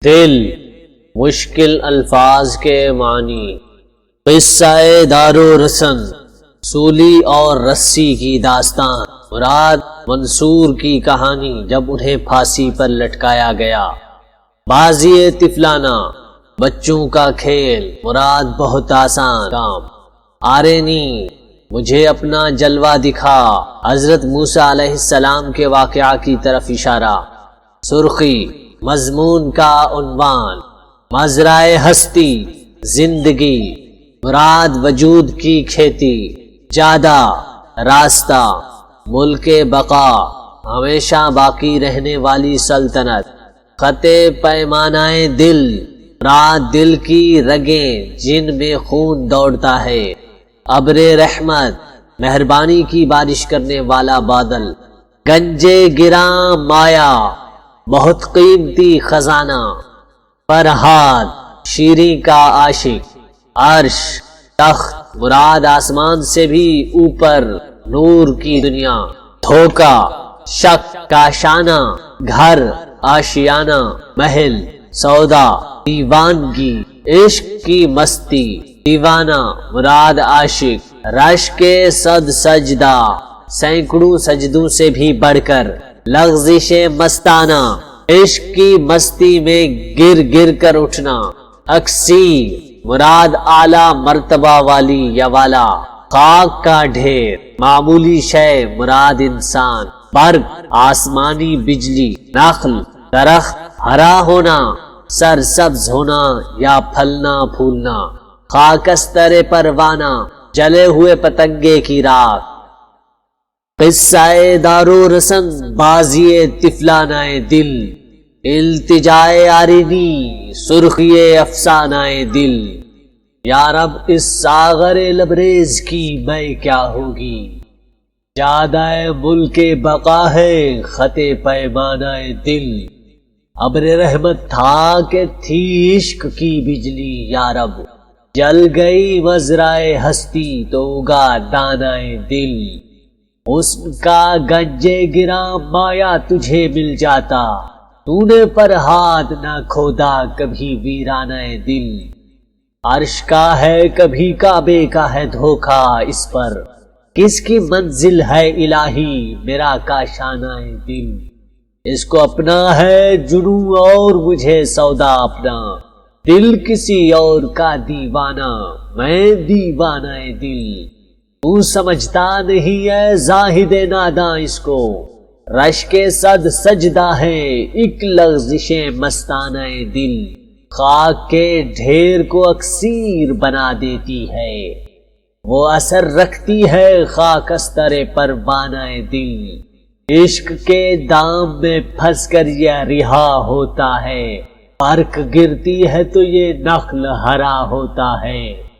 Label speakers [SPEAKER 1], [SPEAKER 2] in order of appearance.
[SPEAKER 1] دل، مشکل الفاظ کے معنی۔ قصہ دار و رسن، سولی اور رسی کی داستان۔ مراد منصور کی کہانی جب انہیں پھانسی پر لٹکایا گیا۔ بازی طفلانہ، بچوں کا کھیل۔ مراد بہت آسان کام۔ آرینی، مجھے اپنا جلوہ دکھا۔ حضرت موسیٰ علیہ السلام کے واقعہ کی طرف اشارہ۔ سرخی، مضمون کا عنوان۔ مزرعہ ہستی، زندگی۔ مراد وجود کی کھیتی۔ جادہ، راستہ۔ ملک بقا، ہمیشہ باقی رہنے والی سلطنت۔ خط پیمانہ دل، مراد دل کی رگیں جن میں خون دوڑتا ہے۔ ابر رحمت، مہربانی کی بارش کرنے والا بادل۔ گنجے گراں مایا، بہت قیمتی خزانہ۔ فرہاد، شیریں کا عاشق۔ عرش، تخت، مراد آسمان سے بھی اوپر نور کی دنیا۔ دھوکہ، شک کا شانہ۔ گھر، آشیانہ۔ محل، سودا۔ دیوانگی، عشق کی مستی۔ دیوانہ، مراد عاشق۔ رش کے صد سجدہ، سینکڑوں سجدوں سے بھی بڑھ کر۔ لغزش مستانہ، عشق کی مستی میں گر گر کر اٹھنا۔ اکسیر، مراد اعلیٰ مرتبہ والی یا والا۔ خاک کا ڈھیر، معمولی شے مراد انسان۔ برق، آسمانی بجلی۔ نخل، درخت، ہرا ہونا، سرسبز ہونا یا پھلنا پھولنا۔ خاکستر پروانہ، جلے ہوئے پتنگے کی راکھ۔ قصہ دار و رسن، بازی طفلانہ دل۔ التجائے آرینی، سرخی افسانہ دل۔ یا رب اس ساغر لبریز کی میں کیا ہوگی؟ جادہ ملک بقا ہے خط پیمانہ دل۔ ابر رحمت تھا کہ تھی عشق کی بجلی، یا رب جل گئی مزرعہ ہستی تو اگا دانہ دل۔ حسن کا گنجے گراں مایا تجھے مل جاتا، تو نے پر ہاتھ نہ کھودا کبھی ویرانہ دل۔ عرش کا ہے کبھی کعبے کا ہے دھوکا اس پر، کس کی منزل ہے الہی میرا کاشانہ دل۔ اس کو اپنا ہے جنوں اور مجھے سودا اپنا، دل کسی اور کا دیوانہ میں دیوانہ دل۔ تو سمجھتا نہیں ہے زاہد ناداں اس کو، رش کے صد سجدہ ہے ایک لغزش مستانہ دل۔ خاک کے ڈھیر کو اکسیر بنا دیتی ہے، وہ اثر رکھتی ہے خاکستر پروانہ دل۔ عشق کے دام میں پھنس کر یہ رہا ہوتا ہے، برق گرتی ہے تو یہ نخل ہرا ہوتا ہے۔